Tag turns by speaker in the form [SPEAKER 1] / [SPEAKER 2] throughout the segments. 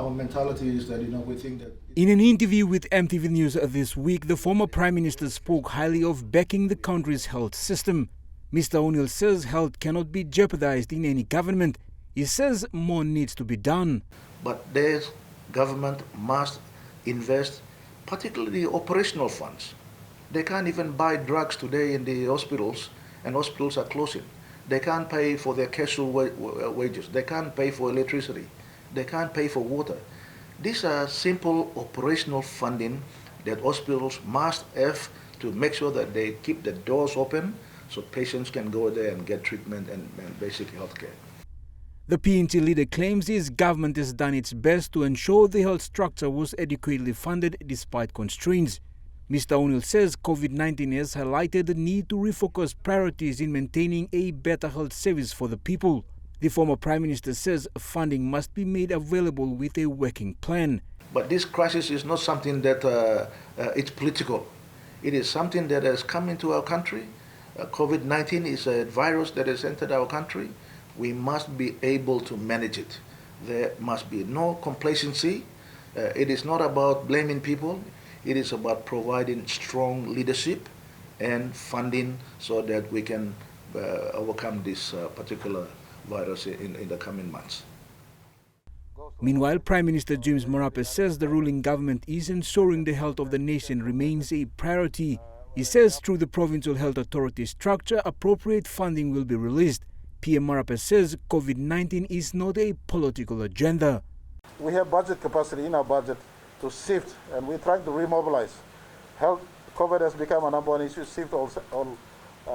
[SPEAKER 1] our mentality is that, we think that...
[SPEAKER 2] In an interview with EMTV News this week, the former Prime Minister spoke highly of backing the country's health system. Mr. O'Neill says health cannot be jeopardized in any government. He says more needs to be done.
[SPEAKER 1] But this government must invest, particularly operational funds. They can't even buy drugs today in the hospitals, and hospitals are closing. They can't pay for their casual wages. They can't pay for electricity. They can't pay for water. These are simple operational funding that hospitals must have to make sure that they keep the doors open so patients can go there and get treatment and basic health care.
[SPEAKER 2] The PNT leader claims his government has done its best to ensure the health structure was adequately funded despite constraints. Mr. O'Neill says COVID-19 has highlighted the need to refocus priorities in maintaining a better health service for the people. The former Prime Minister says funding must be made available with a working plan.
[SPEAKER 1] But this crisis is not something that it's political. It is something that has come into our country. COVID-19 is a virus that has entered our country. We must be able to manage it. There must be no complacency. It is not about blaming people. It is about providing strong leadership and funding so that we can overcome this particular virus in the coming months.
[SPEAKER 2] Meanwhile, Prime Minister James Marape says the ruling government is ensuring the health of the nation remains a priority. He says through the Provincial Health Authority structure, appropriate funding will be released. PM Marape says COVID-19 is not a political agenda.
[SPEAKER 3] We have budget capacity in our budget to shift, and we're trying to remobilize. Health, COVID has become a number one issue, shift all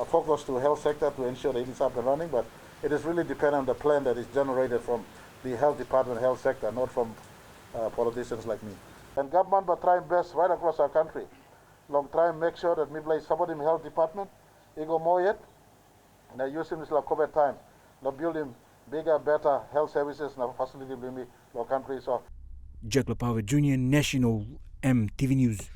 [SPEAKER 3] focus to health sector to ensure that it is up and running, but it is really dependent on the plan that is generated from the health department, health sector, not from politicians like me. And government but trying best right across our country. Long time make sure that we play support in health department, ego more yet, and I use him this like COVID time, not building bigger, better health services and facility in our country. So
[SPEAKER 2] Jack Lapawa Jr., National EMTV News.